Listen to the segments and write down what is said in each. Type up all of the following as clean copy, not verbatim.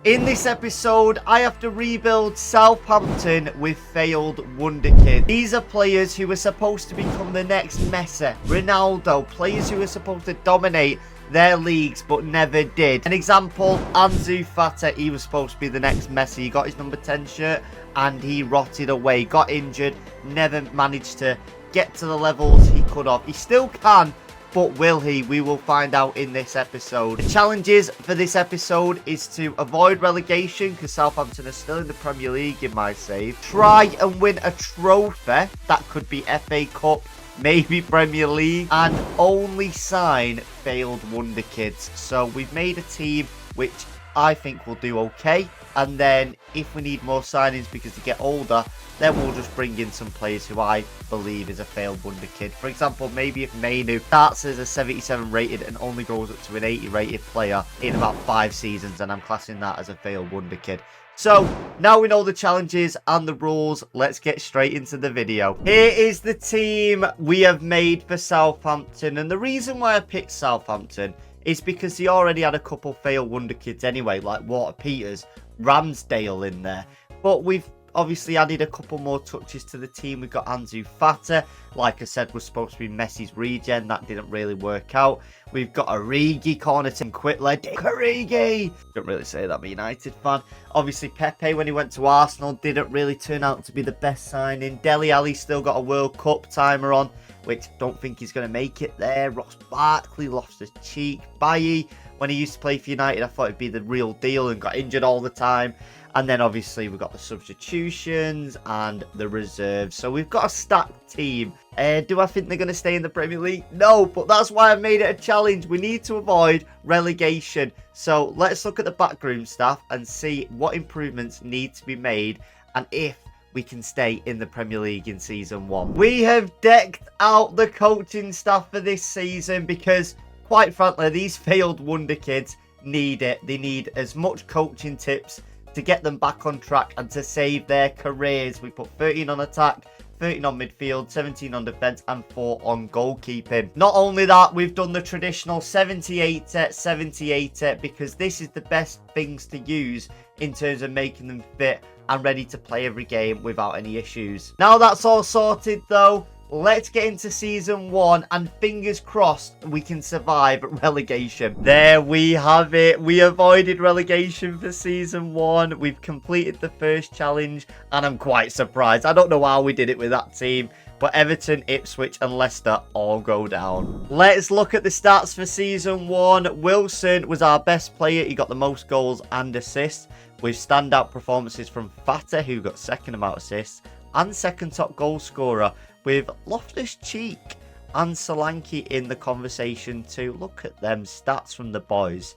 In this episode, I have to rebuild Southampton with failed Wonderkids. These are players who were supposed to become the next Messi, Ronaldo, players who were supposed to dominate their leagues but never did. An example, Ansu Fati, he was supposed to be the next Messi. He got his number 10 shirt and he rotted away, got injured, never managed to get to the levels he could have. He still can, but will he? We will find out in this episode. The challenges for this episode is to avoid relegation, because Southampton are still in the Premier League in my save. Try and win a trophy. That could be FA Cup, maybe Premier League. And only sign failed Wonderkids. So we've made a team which I think will do okay. And then if we need more signings because they get older, then we'll just bring in some players who I believe is a failed Wonderkid. For example, maybe if Mainu starts as a 77 rated and only goes up to an 80 rated player in about 5 seasons, and I'm classing that as a failed Wonderkid. So, now we know the challenges and the rules, let's get straight into the video. Here is the team we have made for Southampton, and the reason why I picked Southampton is because he already had a couple failed Wonderkids anyway, like Walter Peters, Ramsdale in there. But we've obviously added a couple more touches to the team. We've got Ansu Fati, like I said, was supposed to be Messi's regen. That didn't really work out. We've got Origi, Cornerton, Quitler, Origi. Don't really say that, I'm a United fan. Obviously, Pepe, when he went to Arsenal, didn't really turn out to be the best signing. Dele Alli still got a World Cup timer on, which don't think he's going to make it there. Ross Barkley lost his cheek. Bailly, when he used to play for United, I thought it'd be the real deal and got injured all the time. And then obviously we've got the substitutions and the reserves. So we've got a stacked team. Do I think they're going to stay in the Premier League? No, but that's why I made it a challenge. We need to avoid relegation. So let's look at the backroom staff and see what improvements need to be made and if we can stay in the Premier League in Season 1. We have decked out the coaching staff for this season because, quite frankly, these failed Wonderkids need it. They need as much coaching tips to get them back on track and to save their careers. We put 13 on attack, 13 on midfield, 17 on defence and 4 on goalkeeping. Not only that, we've done the traditional 70-80 because this is the best things to use in terms of making them fit and ready to play every game without any issues. Now that's all sorted though, let's get into Season 1 and fingers crossed we can survive relegation. There we have it. We avoided relegation for Season 1. We've completed the first challenge and I'm quite surprised. I don't know how we did it with that team, but Everton, Ipswich and Leicester all go down. Let's look at the stats for Season 1. Wilson was our best player. He got the most goals and assists, with standout performances from Fati, who got second amount of assists, and second top goal scorer, with Loftus-Cheek and Solanke in the conversation too. Look at them stats from the boys.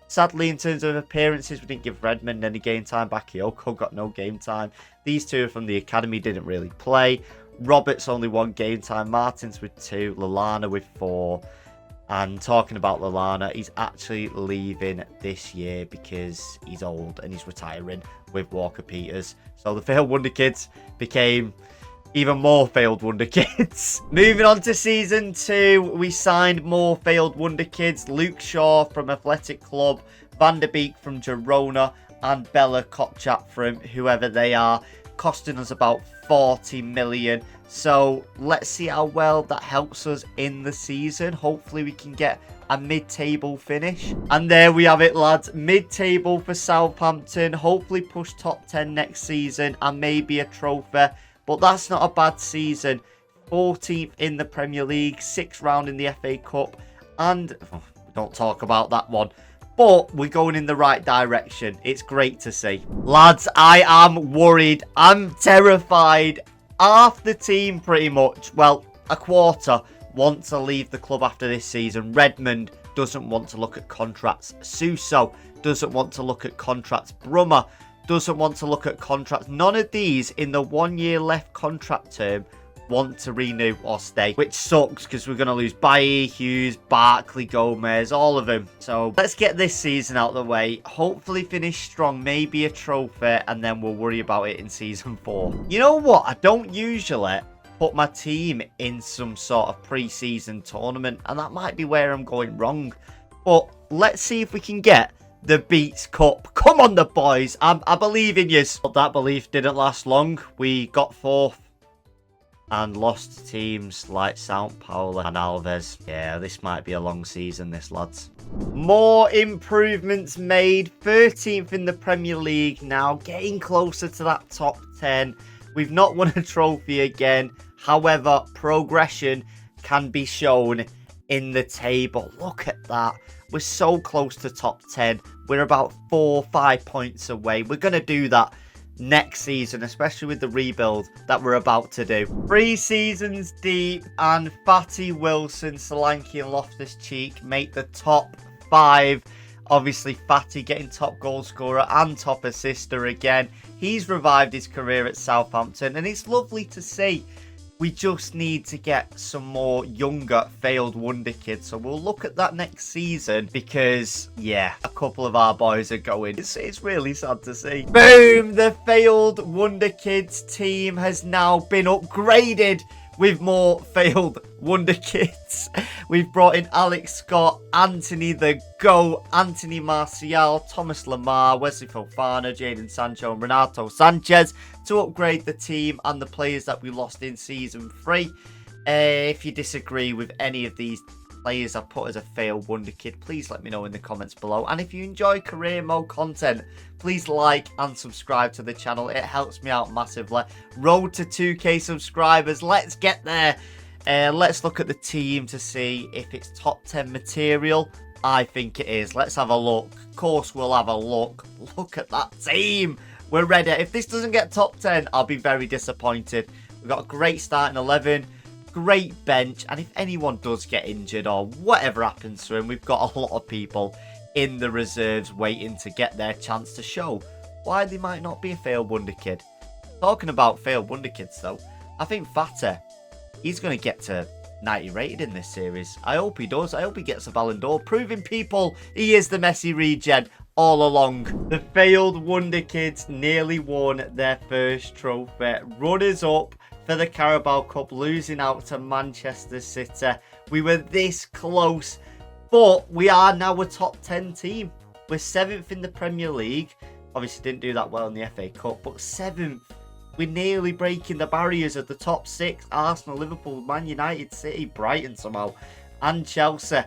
Sadly, in terms of appearances, we didn't give Redmond any game time. Bakayoko got no game time. These two from the academy didn't really play. Roberts only 1 game time. Martins with 2. Lallana with 4. And talking about Lallana, he's actually leaving this year because he's old and he's retiring with Walker Peters. So the failed Wonderkids became even more failed Wonderkids. Moving on to Season 2, we signed more failed Wonderkids. Luke Shaw from Athletic Club, Van der Beek from Girona, and Bella Kotchap from whoever they are, costing us about 40 million. So let's see how well that helps us in the season. Hopefully we can get a mid-table finish. And there we have it, lads. Mid-table for Southampton. Hopefully push top 10 next season and maybe a trophy. But that's not a bad season. 14th in the Premier League, 6th round in the FA Cup. And don't talk about that one. But we're going in the right direction. It's great to see. Lads, I am worried. I'm terrified. Half the team pretty much, well, a quarter, want to leave the club after this season. Redmond doesn't want to look at contracts. Suso doesn't want to look at contracts. Brummer doesn't want to look at contracts. None of these in the 1 year left contract term want to renew or stay, which sucks because we're going to lose Bailly, Hughes, Barkley, Gomez, all of them. So let's get this season out of the way. Hopefully finish strong, maybe a trophy, and then we'll worry about it in Season 4. You know what? I don't usually put my team in some sort of pre-season tournament, and that might be where I'm going wrong. But let's see if we can get the Beats Cup. Come on, the boys. I believe in you. But that belief didn't last long. We got fourth and lost to teams like Sao Paulo and Alves. Yeah, this might be a long season, this, lads. More improvements made. 13th in the Premier League now. Getting closer to that top 10. We've not won a trophy again. However, progression can be shown in the table. Look at that. We're so close to top 10. We're about 4 or 5 points away. We're going to do that next season, especially with the rebuild that we're about to do. 3 seasons deep, and Fatty, Wilson, Solanke and Loftus-Cheek make the top 5. Obviously, Fatty getting top goal scorer and top assister again. He's revived his career at Southampton, and it's lovely to see. We just need to get some more younger failed wonder kids. So we'll look at that next season because, yeah, a couple of our boys are going. It's really sad to see. Boom! The failed wonder kids team has now been upgraded with more failed wonder kids. We've brought in Alex Scott, Anthony the GOAT, Anthony Martial, Thomas Lamar, Wesley Fofana, Jadon Sancho and Renato Sanchez to upgrade the team and the players that we lost in Season 3. If you disagree with any of these players I put as a failed wonder kid, please let me know in the comments below. And if you enjoy career mode content, please like and subscribe to the channel. It helps me out massively. Road to 2k subscribers. Let's get there. Let's look at the team to see if it's top 10 material. I think it is. Let's have a look. Of course we'll have a look. Look at that team. We're ready. If this doesn't get top 10, I'll be very disappointed. We've got a great starting 11. Great bench, and if anyone does get injured or whatever happens to him, we've got a lot of people in the reserves waiting to get their chance to show why they might not be a failed wonder kid. Talking about failed wonder kids though, I think Fatty, he's going to get to 90 rated in this series. I hope he does. I hope he gets a Ballon d'Or, proving people he is the Messi regen all along. The failed wonder kids nearly won their first trophy. Runners up for the Carabao Cup, losing out to Manchester City. We were this close, but we are now a top 10 team. We're 7th in the Premier League. Obviously didn't do that well in the FA Cup, but 7th. We're nearly breaking the barriers of the top 6. Arsenal, Liverpool, Man United, City, Brighton somehow, and Chelsea.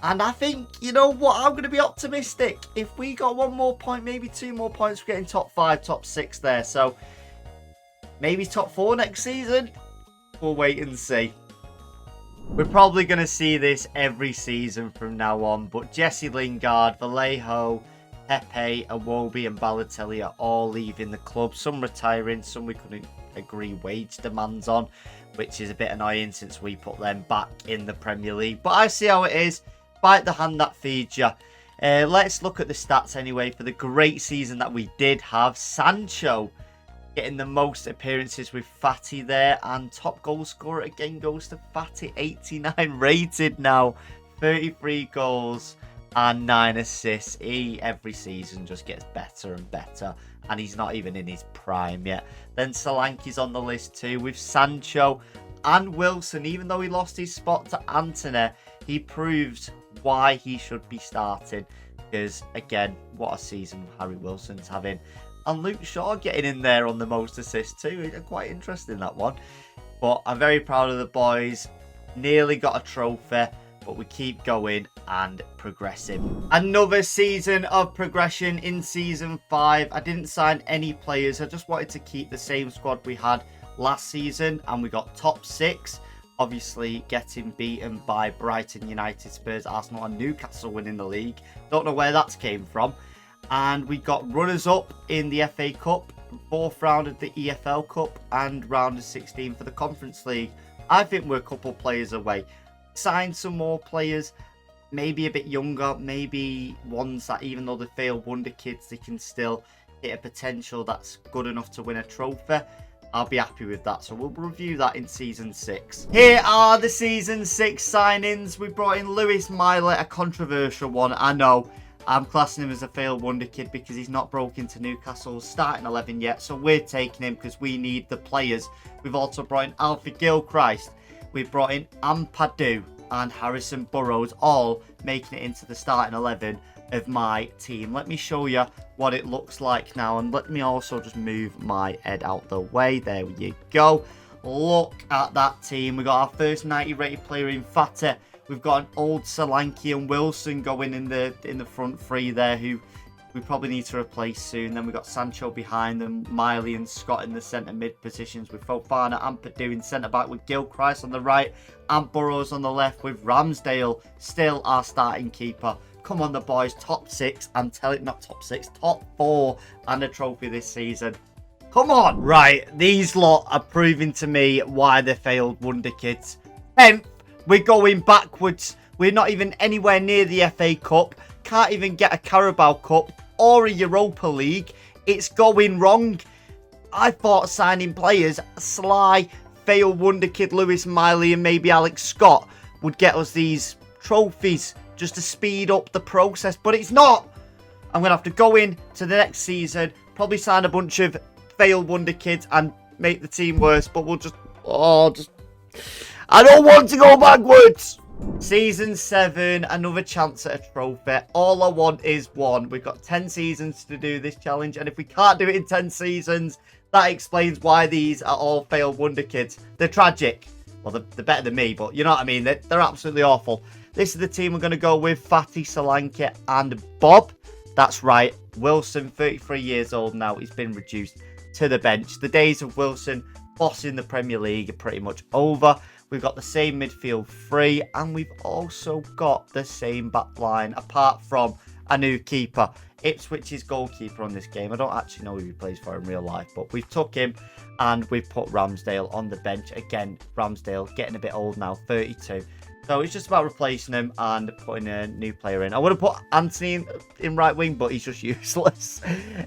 And I think, you know what, I'm going to be optimistic. If we got 1 more point, maybe 2 more points, we're getting top 5, top 6 there. So maybe top 4 next season. We'll wait and see. We're probably going to see this every season from now on. But Jesse Lingard, Vallejo, Pepe, Iwobi and Balotelli are all leaving the club. Some retiring, some we couldn't agree wage demands on, which is a bit annoying since we put them back in the Premier League. But I see how it is. Bite the hand that feeds you. Let's look at the stats anyway for the great season that we did have. Sancho getting the most appearances with Fatty there, and top goal scorer again goes to Fatty, 89 rated now, 33 goals and 9 assists. He every season just gets better and better, and he's not even in his prime yet. Then Solanke's on the list too, with Sancho and Wilson. Even though he lost his spot to Anthony, he proved why he should be starting, because again, what a season Harry Wilson's having. And Luke Shaw getting in there on the most assists too. Quite interesting, that one. But I'm very proud of the boys. Nearly got a trophy, but we keep going and progressing. Another season of progression in Season 5. I didn't sign any players. I just wanted to keep the same squad we had last season. And we got top 6. Obviously getting beaten by Brighton, United, Spurs, Arsenal and Newcastle winning the league. Don't know where that came from. And we got runners-up in the FA Cup, 4th round of the EFL Cup, and round of 16 for the Conference League. I think we're a couple players away. Sign some more players, maybe a bit younger, maybe ones that even though they failed wonder kids, they can still hit a potential that's good enough to win a trophy. I'll be happy with that. So we'll review that in Season 6. Here are the Season 6 signings. We brought in Lewis Miley, a controversial one, I know. I'm classing him as a failed wonder kid because he's not broke into Newcastle's starting 11 yet. So we're taking him because we need the players. We've also brought in Alfie Gilchrist. We've brought in Ampadu and Harrison Burrows, all making it into the starting 11. of my team. Let me show you what it looks like now, and let me also just move my head out the way. There you go. Look at that team. We got our first 90 rated player in Fata. We've got an old Solanke and Wilson going in the front three there, who we probably need to replace soon. Then we've got Sancho behind them, Miley and Scott in the centre mid positions, with Fofana and Padu in centre back, with Gilchrist on the right and Burrows on the left, with Ramsdale still our starting keeper. Come on, the boys, top 6, and tell it, not top 6, top 4 and a trophy this season. Come on. Right, these lot are proving to me why they failed Wonderkids. 10th, we're going backwards. We're not even anywhere near the FA Cup. Can't even get a Carabao Cup or a Europa League. It's going wrong. I thought signing players, Sly, failed Wonderkid, Lewis, Miley, and maybe Alex Scott would get us these trophies just to speed up the process, but it's not. I'm going to have to go in to the next season, probably sign a bunch of failed Wonderkids and make the team worse, but we'll just... I don't want to go backwards. Season 7, another chance at a trophy. All I want is one. We've got 10 seasons to do this challenge, and if we can't do it in 10 seasons, that explains why these are all failed Wonderkids. They're tragic. Well, they're better than me, but you know what I mean. They're absolutely awful. This is the team we're going to go with. Fatty, Solanke, and Bob. That's right. Wilson, 33 years old now. He's been reduced to the bench. The days of Wilson bossing the Premier League are pretty much over. We've got the same midfield three, and we've also got the same back line, apart from a new keeper. Ipswich's goalkeeper on this game. I don't actually know who he plays for in real life, but we've took him, and we've put Ramsdale on the bench. Again, Ramsdale getting a bit old now, 32. So it's just about replacing him and putting a new player in. I would have put Anthony in right wing, but he's just useless.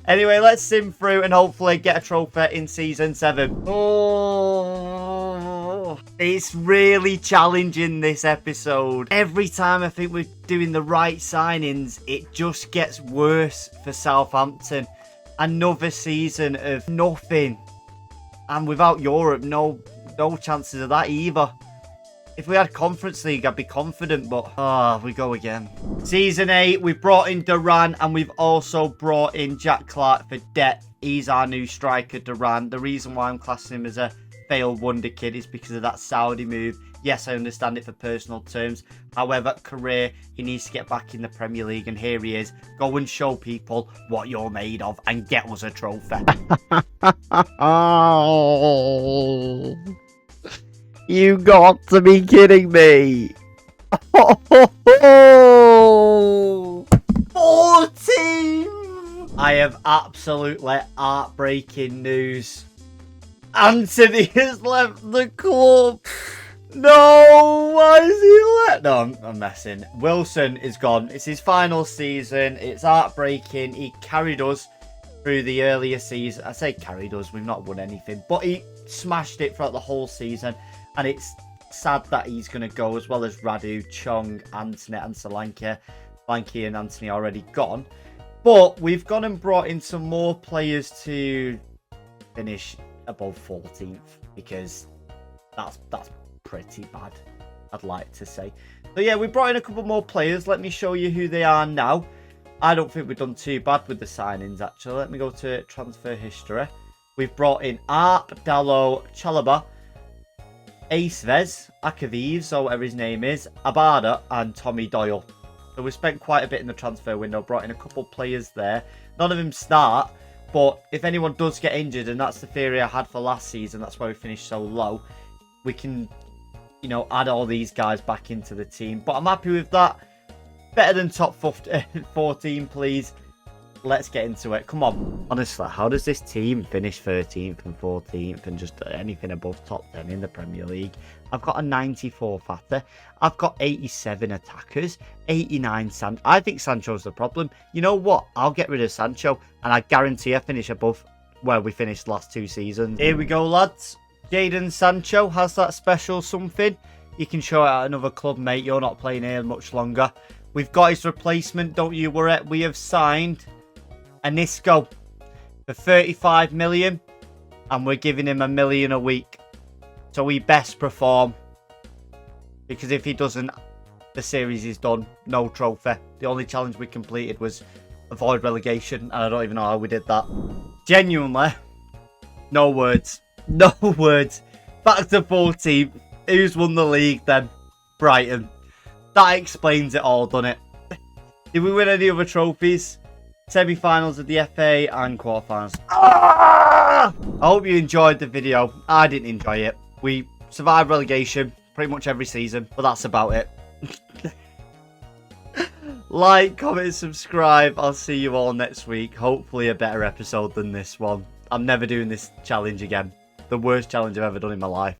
Anyway, let's sim through and hopefully get a trophy in Season 7. Oh, it's really challenging, this episode. Every time I think we're doing the right signings, it just gets worse for Southampton. Another season of nothing. And without Europe, no chances of that either. If we had Conference League, I'd be confident, but we go again. Season 8, we've brought in Duran, and we've also brought in Jack Clark for depth. He's our new striker, Duran. The reason why I'm classing him as a failed Wonderkid is because of that Saudi move. Yes, I understand it for personal terms. However, career, he needs to get back in the Premier League, and here he is. Go and show people what you're made of and get us a trophy. Oh... You got to be kidding me. 14! I have absolutely heartbreaking news. Anthony has left the club. No, why is he left? No, I'm messing. Wilson is gone. It's his final season. It's heartbreaking. He carried us through the earlier season. I say carried us. We've not won anything. But he smashed it throughout the whole season. And it's sad that he's going to go, as well as Radu, Chong, Anthony, and Solanke. Solanke and Anthony already gone. But we've gone and brought in some more players to finish above 14th, because that's pretty bad, I'd like to say. So yeah, we brought in a couple more players. Let me show you who they are now. I don't think we've done too bad with the signings, actually. Let me go to transfer history. We've brought in Arp, Dallo, Chalaba, Acevez, Akavives, or whatever his name is, Abada, and Tommy Doyle. So we spent quite a bit in the transfer window, brought in a couple players there. None of them start, but if anyone does get injured, and that's the theory I had for last season, that's why we finished so low, we can, you know, add all these guys back into the team. But I'm happy with that. Better than top 14, please. Let's get into it. Come on. Honestly, how does this team finish 13th and 14th and just anything above top 10 in the Premier League? I've got a 94 Fata. I've got 87 attackers, 89 Sancho. I think Sancho's the problem. You know what? I'll get rid of Sancho, and I guarantee I finish above where we finished last 2 seasons. Here we go, lads. Jadon Sancho has that special something. You can show it at another club, mate. You're not playing here much longer. We've got his replacement, don't you worry. We have signed Anisco for 35 million, and we're giving him $1 million a week. So he best perform, because if he doesn't, the series is done. No trophy. The only challenge we completed was avoid relegation, and I don't even know how we did that. Genuinely, no words. No words. Back to 14th. Who's won the league then? Brighton. That explains it all, doesn't it? Did we win any other trophies? Semi-finals of the FA and quarterfinals. I hope you enjoyed the video. I didn't enjoy it. We survived relegation pretty much every season, but that's about it. Like, comment, subscribe. I'll see you all next week. Hopefully a better episode than this one. I'm never doing this challenge again. The worst challenge I've ever done in my life.